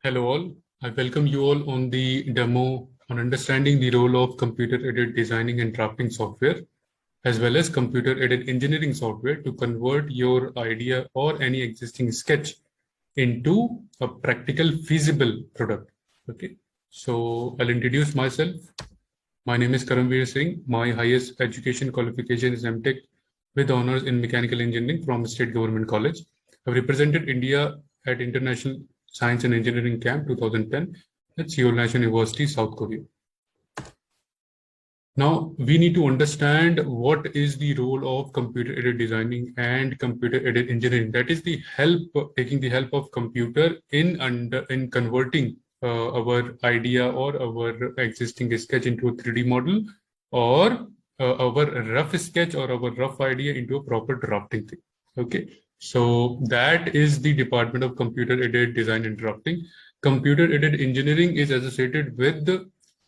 Hello all, I welcome you all on the demo on understanding the role of computer-aided designing and drafting software, as well as computer-aided engineering software to convert your idea or any existing sketch into a practical, feasible product. Okay, so I'll introduce myself. My name is Karamveer Singh. My highest education qualification is MTech with honors in mechanical engineering from State Government College. I've represented India at International Science and Engineering Camp 2010 at Seoul National University, South Korea. Now, we need to understand what is the role of computer-aided designing and computer-aided engineering. That is the help, taking the help of computer in converting our idea or our existing sketch into a 3D model, or our rough sketch or our rough idea into a proper drafting thing. Okay, so that is the department of computer-aided design and drafting. Computer-aided engineering is associated with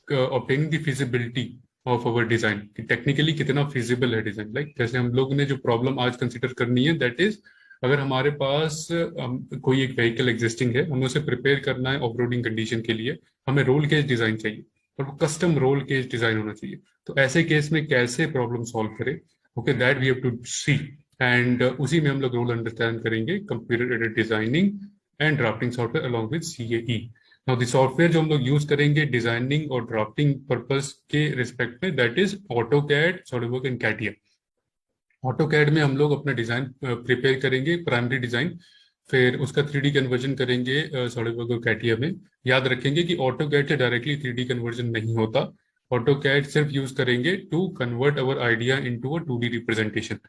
obtaining the feasibility of our design कि technically कितना feasible है design. Like जैसे हम लोग ने जो problem आज consider करनी है, दैट इज अगर हमारे पास कोई एक व्हीकल एग्जिस्टिंग है, हमें उसे प्रिपेयर करना है ऑफ रोडिंग कंडीशन के लिए, हमें रोल केज डिजाइन चाहिए और वो कस्टम रोल केज डिजाइन होना चाहिए. तो ऐसे केस में कैसे प्रॉब्लम सॉल्व करें, okay, that we have to see. And उसी में हम लोग रोल अंडरस्टैंड करेंगे computer aided designing and drafting software along with CAE. Now, the software जो हम लोग यूज करेंगे डिजाइनिंग और ड्राफ्टिंग पर्पस के रिस्पेक्ट में, that is AutoCAD, SolidWorks and CATIA. AutoCAD में हम लोग अपना डिजाइन प्रिपेयर करेंगे, प्राइमरी डिजाइन, फिर उसका 3D कन्वर्जन करेंगे SolidWorks और CATIA में. याद रखेंगे कि AutoCAD से डायरेक्टली 3D कन्वर्जन नहीं होता. AutoCAD सिर्फ यूज करेंगे to convert our idea into a 2D representation.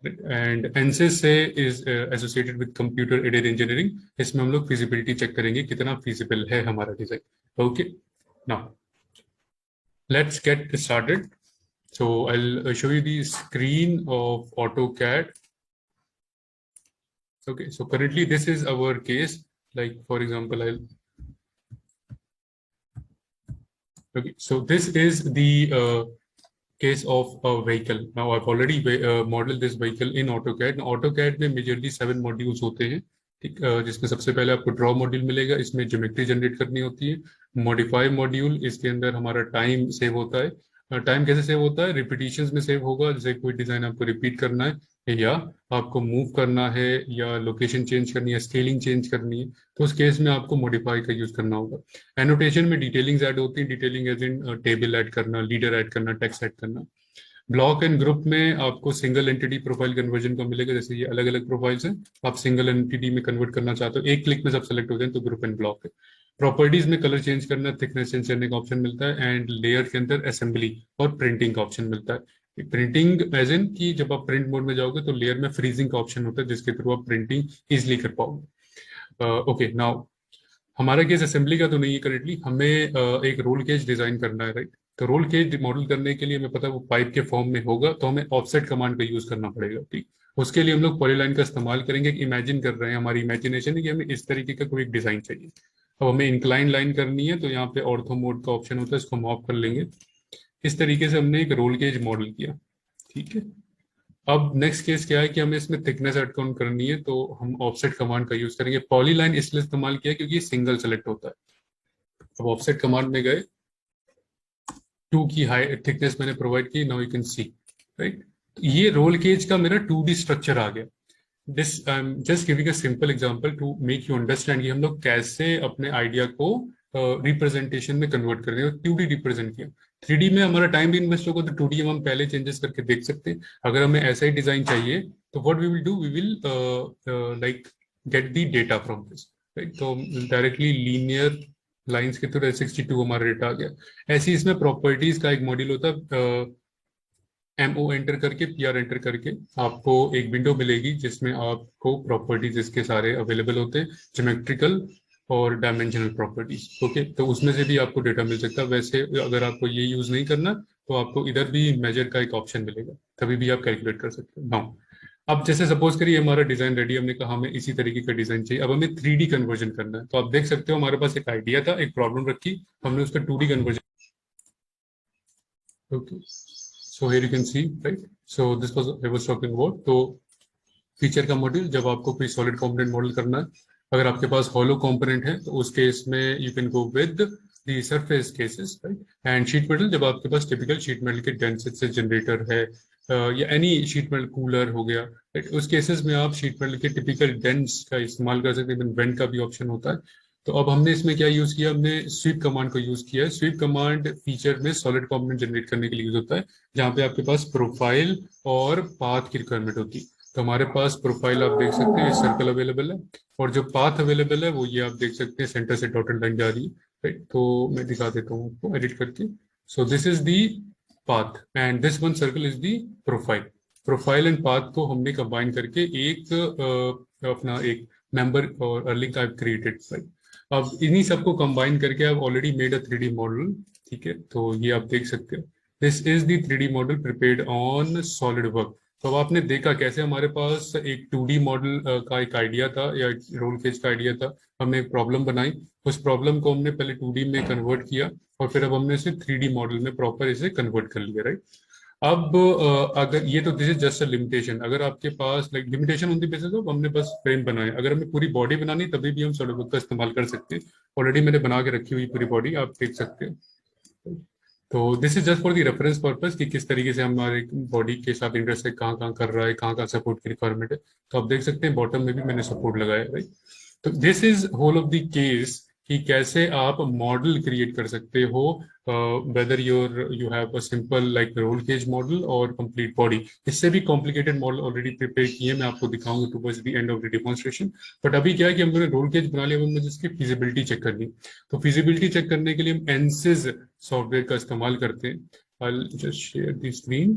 And ANSYS से is associated with computer aided engineering. इसमें हम लोग फिजिबिलिटी चेक करेंगे कितना फिजिबल है हमारा design. Okay, now let's get started. So I will show you the screen of AutoCAD. Okay, so currently this is our case. Like for example, okay, so this is the case of a vehicle. Now I've already modeled this vehicle in AutoCAD. AutoCAD में majorly 7 modules होते हैं, ठीक, जिसमें सबसे पहले आपको draw module मिलेगा. इसमें ज्योमेट्री जनरेट करनी होती है. मॉडिफाई मॉड्यूल, इसके अंदर हमारा टाइम सेव होता है. टाइम कैसे सेव होता है? रिपीटिशंस में सेव होगा. जैसे कोई डिजाइन आपको रिपीट करना है या आपको मूव करना है या लोकेशन चेंज करनी है, स्केलिंग चेंज करनी है, तो उस केस में आपको मॉडिफाई का यूज करना होगा. एनोटेशन में डिटेलिंग्स ऐड होती है. Detailing as in table add करना, लीडर ऐड करना, टेक्स्ट ऐड करना. ब्लॉक एंड ग्रुप में आपको सिंगल एंटिटी प्रोफाइल कन्वर्जन का मिलेगा. जैसे ये अलग अलग प्रोफाइल्स हैं, आप सिंगल एंटिटी में कन्वर्ट करना चाहते हो, एक क्लिक में सब सेलेक्ट हो जाए, तो ग्रुप एंड ब्लॉक है. प्रॉपर्टीज में कलर चेंज करना, थिकनेस चेंज करने का ऑप्शन मिलता है. एंड लेयर के अंदर असेंबली और प्रिंटिंग का ऑप्शन मिलता है. प्रिंटिंग एज इन कि जब आप प्रिंट मोड में जाओगे तो लेयर में फ्रीजिंग का ऑप्शन होता है, जिसके थ्रू आप प्रिंटिंग इजिली कर पाओगे. ओके, नाउ हमारा केस असेंबली का तो नहीं है करेंटली. हमें एक रोल केज डिजाइन करना है, राइट. तो रोल केज मॉडल करने के लिए हमें पता है वो पाइप के फॉर्म में होगा, तो हमें ऑफसेट कमांड का यूज करना पड़ेगा. ठीक, उसके लिए हम लोग पॉलीलाइन का इस्तेमाल करेंगे. इमेजिन कर रहे हैं, हमारी इमेजिनेशन है कि हमें इस तरीके का कोई एक डिजाइन चाहिए. अब हमें इंक्लाइन लाइन करनी है, तो यहाँ पे ऑर्थो मोड का ऑप्शन होता है, इसको हम ऑफ कर लेंगे. इस तरीके से हमने एक रोल केज मॉडल किया. ठीक है, अब नेक्स्ट केस क्या है कि हमें इसमें थिकनेस ऐड काउंट करनी है, तो हम ऑफसेट कमांड का यूज करेंगे. पॉलीलाइन इसलिए इस्तेमाल किया क्योंकि सिंगल सेलेक्ट होता है. अब ऑफसेट कमांड में गए, 2 की हाई थिकनेस मैंने प्रोवाइड की. Now you can see, right, ये रोल केज का मेरा 2D स्ट्रक्चर आ गया. This I am just giving a simple example to make you understand कि हम लोग कैसे अपने आइडिया को रिप्रेजेंटेशन में कन्वर्ट कर रहे हैं. 2D रिप्रेजेंट किया. 3D में हमारा टाइम भी इन्वेस्ट होगा, तो 2D हम पहले चेंजेस करके देख सकते हैं. अगर हमें ऐसा ही डिजाइन चाहिए, तो what we will do, we will like get the data from this, right. तो डायरेक्टली लीनियर लाइंस के थ्रू 62 हमारा डेटा आ गया. ऐसे ही इसमें प्रॉपर्टीज का एक मॉड्यूल होता है. MO एंटर करके, PR एंटर करके आपको एक विंडो मिलेगी जिसमें आपको प्रॉपर्टीज इसके सारे अवेलेबल होते हैं, ज्योमेट्रिकल और डायमेंशनल प्रॉपर्टीज. ओके, तो उसमें से भी आपको डेटा मिल सकता है. वैसे अगर आपको ये यूज नहीं करना, तो आपको इधर भी मेजर का एक ऑप्शन मिलेगा, तभी भी आप कैलकुलेट कर सकते हो. नाउ अब जैसे सपोज करिए हमारा डिजाइन रेडी, हमने कहा हमें इसी तरीके का डिजाइन चाहिए. अब हमें 3D कन्वर्जन करना है. तो आप देख सकते हो हमारे पास एक आइडिया था, एक प्रॉब्लम रखी, हमने उसका 2D conversion. Okay, so here you can see, right, so this was I was talking about. तो फीचर का मॉड्यूल, जब आपको कोई सॉलिड कंपोनेंट मॉडल करना है, अगर आपके पास हॉलो कंपोनेंट है तो उस केस में you can go with the surface cases, right. And sheet metal, जब आपके पास टिपिकल शीट मेटल के डेंसिटी से जनरेटर है या एनी शीट मेटल कूलर हो गया, राइट, उस केसेस में आप शीट मेटल के टिपिकल डेंस का इस्तेमाल कर सकते हैं। वेंट का भी ऑप्शन होता है। तो अब हमने इसमें क्या यूज किया, हमने स्वीप कमांड को यूज किया है। स्वीप कमांड फीचर में सॉलिड कंपोनेंट जनरेट करने के लिए यूज होता है, जहाँ पे आपके पास प्रोफाइल और पाथ की रिक्वायरमेंट होती है। तो हमारे पास प्रोफाइल आप देख सकते हैं सर्कल अवेलेबल है, और जो पाथ अवेलेबल है वो ये आप देख सकते हैं सेंटर से डॉटेड लाइन जा रही है, राइट। तो मैं दिखा देता हूँ आपको एडिट करके। So this is the path and this one circle is the profile. Profile and path को हमने कंबाइन करके एक अपना एक मेंबर और लिंक आई क्रिएटेड, राइट। अब इन्हीं सबको कंबाइन करके आप already made a 3D model, ठीक है। तो ये आप देख सकते हो, this is the 3D model prepared on solid work. तो अब आपने देखा कैसे हमारे पास एक 2D मॉडल का एक आइडिया था या रोल केज का आइडिया था। हमने एक प्रॉब्लम बनाई, उस प्रॉब्लम को हमने पहले 2D में कन्वर्ट किया, और फिर अब हमने इसे 3D मॉडल में प्रॉपर इसे कन्वर्ट कर लिया, राइट। अब अगर ये तो this is just a limitation, अगर आपके पास like limitation on the basis of हमने बस फ्रेम बनाए, अगर हमें पूरी बॉडी बनानी तभी भी हम सॉलिड वर्क का इस्तेमाल कर सकते हैं। ऑलरेडी मैंने बना के रखी हुई पूरी बॉडी आप देख सकते हो। तो this is just for the reference purpose कि किस तरीके से हमारे बॉडी के साथ इंटरसेक्ट कहाँ कहाँ कर रहा है, कहाँ कहाँ सपोर्ट की रिक्वायरमेंट है। तो आप देख सकते हैं बॉटम में भी मैंने सपोर्ट लगाया है, राइट। तो this is whole of the case कि कैसे आप मॉडल क्रिएट कर सकते हो, whether you have a simple like roll cage model और कंप्लीट बॉडी। इससे भी कॉम्प्लिकेटेड मॉडल ऑलरेडी प्रिपेयर किए, मैं आपको दिखाऊंगा towards the end of the demonstration. But अभी क्या है कि हमने रोल केज बना लिया, मुझे इसकी फिजिबिलिटी चेक करनी। तो फिजिबिलिटी चेक करने के लिए हम एनसिस सॉफ्टवेयर का इस्तेमाल करते हैं। I'll just share the screen.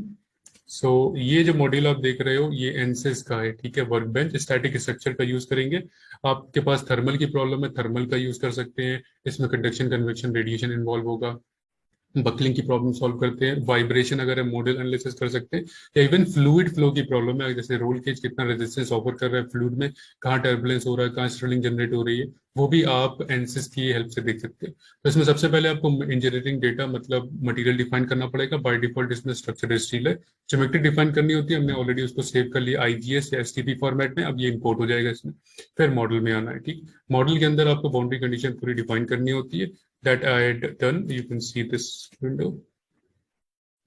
सो ये जो मॉड्यूल आप देख रहे हो ये एनसिस का है, ठीक है। वर्क बेंच स्टैटिक स्ट्रक्चर का यूज करेंगे। आपके पास थर्मल की प्रॉब्लम है, थर्मल का यूज कर सकते हैं। इसमें कंडक्शन, कन्वेक्शन, रेडिएशन इन्वॉल्व होगा। बकलिंग की प्रॉब्लम सॉल्व करते हैं। वाइब्रेशन अगर हम मॉडल एनालिसिस कर सकते हैं, या इवन फ्लूइड फ्लो की प्रॉब्लम है, जैसे रोल केज कितना रेजिस्टेंस ऑफर कर रहा है फ्लूइड में, कहाँ टर्बुलेंस हो रहा है, कहाँ स्ट्रलिंग जनरेट हो रही है, वो भी आप एनसिस की हेल्प से देख सकते हैं। तो इसमें सबसे पहले आपको इंजीनियरिंग डेटा मतलब मटेरियल डिफाइन करना पड़ेगा। बाय डिफॉल्ट इसमें स्ट्रक्चर स्टील है। ज्योमेट्री डिफाइन करनी होती है, हमने ऑलरेडी उसको सेव कर लिया आईजीएस या एसटीपी फॉर्मेट में। अब ये इंपोर्ट हो जाएगा इसमें, फिर मॉडल में आना है, ठीक। मॉडल के अंदर आपको बाउंड्री कंडीशन पूरी डिफाइन करनी होती है। That I had done, you can see this window.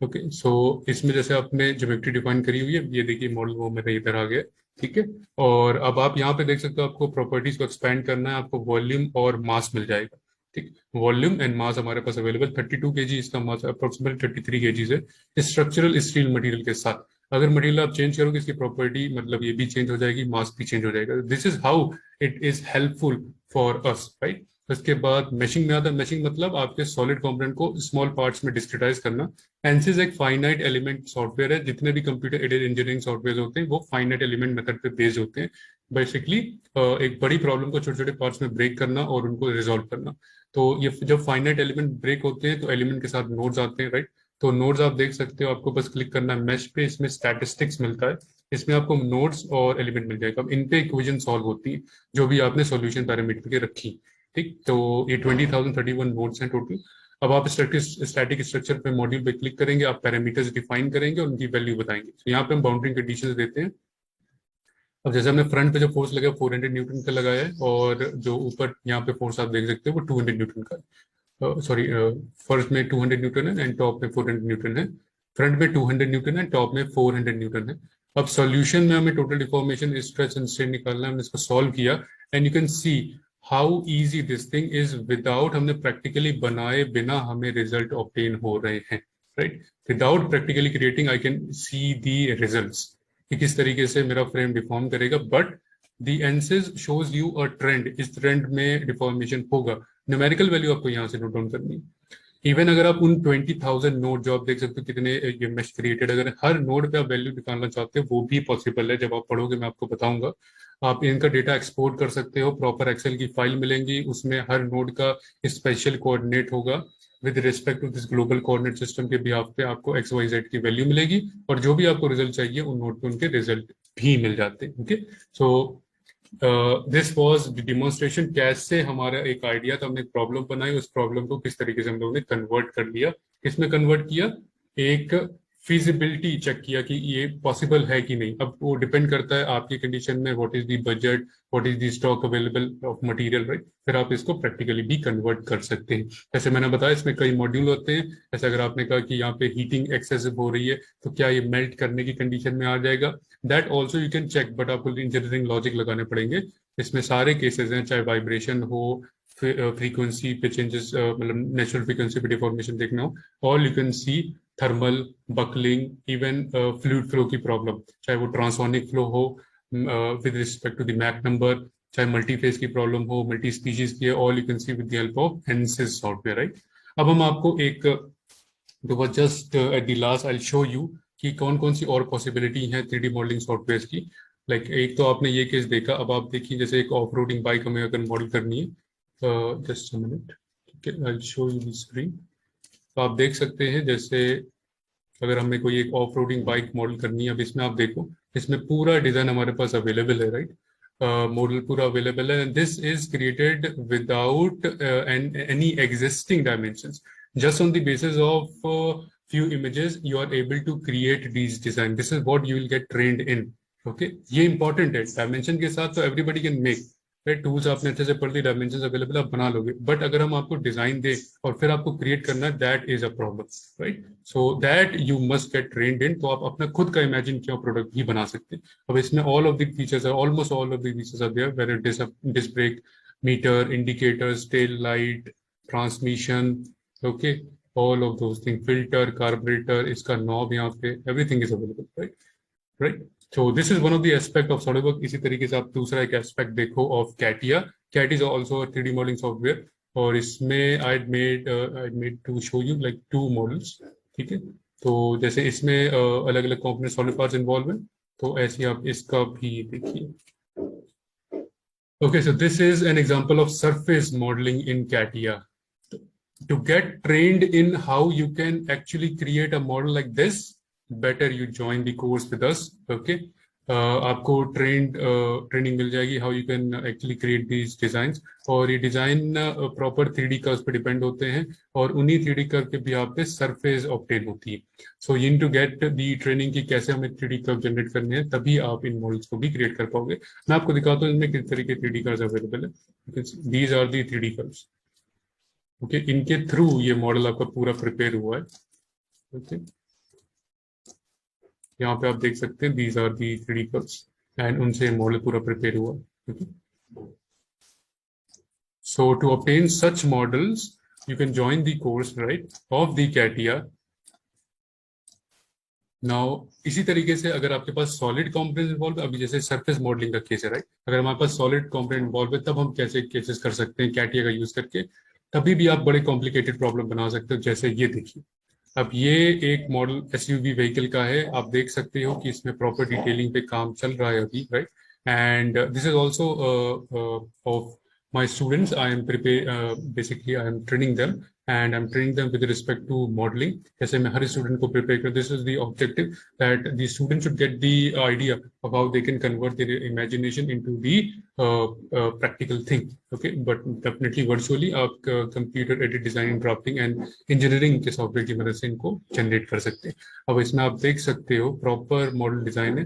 Okay, so इसमें जैसे आपने ज्योमेट्री डिफाइन करी हुई है, ये देखिए मॉडल वो मेरा इधर आ गया, ठीक है। और अब आप यहाँ पे देख सकते हो, आपको प्रॉपर्टीज को एक्सपेंड करना है, आपको वॉल्यूम और मास मिल जाएगा, ठीक। वॉल्यूम एंड मास हमारे पास अवेलेबल 32 kg, इसका मास अप्रोक्सीमेटली 33 kg है स्ट्रक्चरल स्टील मटेरियल के साथ। अगर मटेरियल आप चेंज करोगे इसकी प्रॉपर्टी मतलब ये भी चेंज हो जाएगी, मास भी चेंज हो जाएगा। This is how it is helpful for us, right. उसके बाद मैशिंग में आता है। मैशिंग मतलब आपके सॉलिड कंपोनेंट को स्मॉल पार्ट्स में डिस्क्रिटाइज करना। एनसिस एक फाइनाइट एलिमेंट सॉफ्टवेयर है। जितने भी कंप्यूटर एडेड इंजीनियरिंग सॉफ्टवेयर होते हैं वो फाइनाइट एलिमेंट मेथड पे बेस्ड होते हैं। बेसिकली एक बड़ी प्रॉब्लम को छोटे छोटे पार्ट्स में ब्रेक करना और उनको रिजॉल्व करना। तो ये जब फाइनाइट एलिमेंट ब्रेक होते हैं तो एलिमेंट के साथ नोड्स आते हैं, राइट। तो नोड्स आप देख सकते हो, आपको बस क्लिक करना है मैश पे, इसमें स्टैटिस्टिक्स मिलता है, इसमें आपको नोड्स और एलिमेंट मिल जाएगा। अब इन पे इक्वेशन सॉल्व होती है जो भी आपने सॉल्यूशन पैरामीटर के रखी, ठीक। तो ये 20,031 नोड्स हैं टोटल। अब आप स्टैटिक स्ट्रक्चर पे मॉड्यूल पे क्लिक करेंगे, आप पैरामीटर्स डिफाइन करेंगे और उनकी वैल्यू बताएंगे। तो यहाँ पे हम बाउंड्री कंडीशंस देते हैं। अब जैसे हमने फ्रंट पे जो फोर्स लगा 400 न्यूटन का लगाया है, और जो ऊपर यहाँ पे फोर्स आप देख सकते हो वो 200 न्यूटन का है। सॉरी, फर्स्ट में 200 न्यूटन है एंड टॉप में 400 न्यूटन है। फ्रंट में 200 न्यूटन है, टॉप में 400 न्यूटन है। अब सॉल्यूशन में हमें total deformation, stress and strain निकालना है। हमने इसको सॉल्व किया and you can see how easy this thing is. Without हमने प्रैक्टिकली बनाए बिना हमें रिजल्ट ऑब्टेन हो रहे हैं, right. Without practically creating I can see the results कि किस तरीके से मेरा फ्रेम डिफॉर्म करेगा। But the ANSYS shows you a trend, इस ट्रेंड में डिफॉर्मेशन होगा। न्यूमेरिकल वैल्यू आपको यहाँ से नोट डाउन करनी है। इवन अगर आप उन 20,000 नोड जो आप देख सकते हो कितने ये मेश क्रिएटेड, अगर हर नोड पे आप वैल्यू निकालना चाहते हो वो भी पॉसिबल है। जब आप पढ़ोगे मैं आपको बताऊंगा। आप इनका डेटा एक्सपोर्ट कर सकते हो, प्रॉपर एक्सेल की फाइल मिलेंगी, उसमें हर नोड का स्पेशल कोऑर्डिनेट होगा with respect to this global coordinate system के बिहाफ पे आपको एक्स वाई जेड की वैल्यू मिलेगी, और जो भी आपको रिजल्ट चाहिए उन नोड पे उनके रिजल्ट भी मिल जाते हैं, okay. So this was the demonstration कैसे हमारा एक आइडिया था, हमने एक प्रॉब्लम बनाई, उस प्रॉब्लम को किस तरीके से हम लोगों ने कन्वर्ट कर लिया। किसमें कन्वर्ट किया, एक फिजिबिलिटी चेक किया कि ये पॉसिबल है कि नहीं। अब वो डिपेंड करता है आपकी कंडीशन में, what is the budget, what is the stock available of material, right. फिर आप इसको प्रैक्टिकली भी कन्वर्ट कर सकते हैं। जैसे मैंने बताया इसमें कई मॉड्यूल होते हैं। जैसे अगर आपने कहा कि यहाँ पे हीटिंग एक्सेसिव हो रही है, तो क्या ये मेल्ट करने की कंडीशन में आ जाएगा, that also you can check, but आपको इंजीनियरिंग लॉजिक लगाने पड़ेंगे। इसमें सारे केसेस हैं, चाहे वाइब्रेशन हो, फ्रीक्वेंसी पे चेंजेस, मतलब नेचुरल फ्रीक्वेंसी पे डिफॉर्मेशन देखना हो, और you can see thermal, buckling, even fluid flow की प्रॉब्लम, चाहे वो ट्रांसोनिक फ्लो हो with respect to the Mach number, चाहे मल्टी फेज की प्रॉब्लम हो, मल्टी स्पीशीज की, all you can see with the help of ANSYS software, right. अब हम आपको एक just at the last I show you कि कौन कौन सी और पॉसिबिलिटी हैं 3D मॉडलिंग सॉफ्टवेयर की। लाइक एक तो आपने ये केस देखा, अब आप देखिए जैसे एक ऑफ रोडिंग बाइक हमें अगर मॉडल करनी है, जस्ट अ मिनट, ठीक है, आई शो यू द स्क्रीन। तो आप देख सकते हैं, जैसे अगर हमें कोई एक ऑफ रोडिंग बाइक मॉडल करनी है, अब इसमें आप देखो, इसमें पूरा डिजाइन हमारे पास अवेलेबल है, राइट। मॉडल पूरा अवेलेबल है, and this is created without any existing dimensions, just on the basis of few images you are able to create these design. This is what you will get trained in. Okay, ये important है। Dimension के साथ तो everybody can make, right. Tools आपने अच्छे से पढ़ ली, dimension available, आप बना लोगे, बट अगर हम आपको डिजाइन दे और फिर आपको क्रिएट करना है, that is a problem, right. So that you must get trained in. तो आप अपना खुद का इमेजिन किया प्रोडक्ट भी बना सकते हैं। अब इसमें all of the features are, almost all of the features are there, where it is disc brake, meter, indicators, tail light, transmission, okay, all of those things, filter, carburetor, इसका knob यहाँ पे, everything is available, right? Right? So this is one of the aspect of SolidWorks. इसी तरीके से आप दूसरा एक aspect देखो of CATIA. CAT is also a 3D modeling software, और इसमें I made to show you like 2 models, ठीक है। तो जैसे इसमें अलग अलग component solid parts involved हैं, तो ऐसे आप इसका भी देखिए। Okay, so this is an example of surface modeling in CATIA. To get trained in how you can actually create a model like this, better you join the course with us. Okay, आपको training मिल जाएगी how you can actually create these designs, और ये design proper 3D curves पे depend होते हैं, और उन्हीं 3D curve के भी आप पे सरफेस ऑब्टेन होती है। So you need to get the training की कैसे हमें 3D कर्व जनरेट करने हैं, तभी आप इन मॉडल्स को भी क्रिएट कर पाओगे। मैं आपको दिखाता हूँ इनमें किस तरीके 3D कर्व्स अवेलेबल है। These are the 3D curves, okay, इनके थ्रू ये मॉडल आपका पूरा प्रिपेयर हुआ है। ओके, यहाँ पे आप देख सकते हैं these are the 3D curves, and उनसे मॉडल पूरा प्रिपेयर हुआ। Okay, so to obtain such models you can join the course, right, of the CATIA. Now इसी तरीके से अगर आपके पास सॉलिड कंपोनेंट इन्वॉल्व है, अभी जैसे सरफेस मॉडलिंग का केस है, राइट, अगर हमारे पास सॉलिड कंपोनेंट इन्वॉल्व है, तब हम कैसे केसेस कर सकते हैं CATIA का यूज करके, तभी भी आप बड़े कॉम्प्लिकेटेड प्रॉब्लम बना सकते हो। जैसे ये देखिए, अब ये एक मॉडल एसयूवी व्हीकल का है, आप देख सकते हो कि इसमें प्रॉपर डिटेलिंग पे काम चल रहा है अभी, right. And this is also of my students. I am prepare basically I am training them, and I'm training them with respect to modeling. जैसे मैं हर स्टूडेंट को प्रिपेयर कर, this is the objective, that the student should get the idea of how they can convert their imagination into the practical thing. Okay, but definitely virtually आप computer aided designing, drafting and engineering के software की मदद से इनको generate कर सकते हैं। अब इसमें आप देख सकते हो प्रॉपर मॉडल डिजाइन है।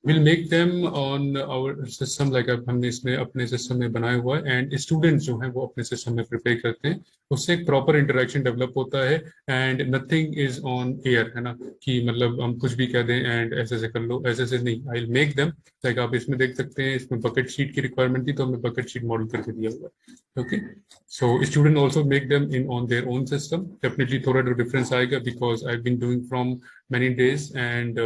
We'll make them on our system, like हमने इसमें अपने सिस्टम में बनाया हुआ है, एंड स्टूडेंट्स जो हैं वो अपने सिस्टम में प्रिपेयर करते हैं, उससे एक प्रॉपर इंटरेक्शन डेवलप होता है, and nothing is on air, है ना, कि मतलब हम कुछ भी कह दें एंड ऐसे से कर लो, ऐसे से नहीं। I will make them, like आप इसमें देख सकते हैं, इसमें बकेट शीट की रिक्वायरमेंट थी, तो हमने बकेट शीट मॉडल करके दिया हुआ है। Okay, so student also make them in on their own system. Definitely थोड़ा डिफरेंस आएगा, because I been doing from many days and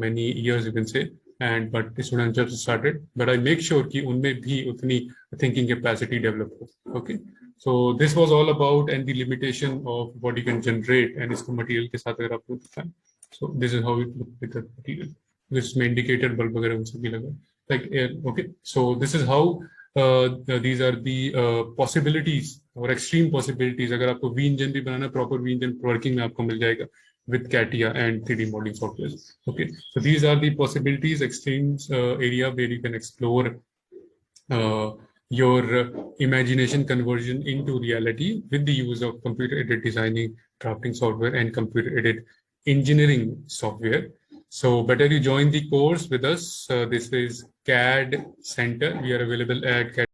many years you can say, and but the students just started, but I make sure कि उनमें भी उतनी thinking capacity develop हो। Okay, so this was all about and the limitation of what you can generate, and इसको material के साथ अगर आपको दिखाएं, so this is how it look with the material, जिसमें indicator bulb वगैरह उनसे भी लगा, like okay, so this is how these are the possibilities और extreme possibilities। अगर आपको V engine भी बनाना, proper V engine working में आपको मिल जाएगा with CATIA and 3D modeling software. Okay, so these are the possibilities, extremes area where you can explore your imagination conversion into reality with the use of computer aided designing, drafting software, and computer aided engineering software. So better you join the course with us. This is CAD Center. We are available at CAD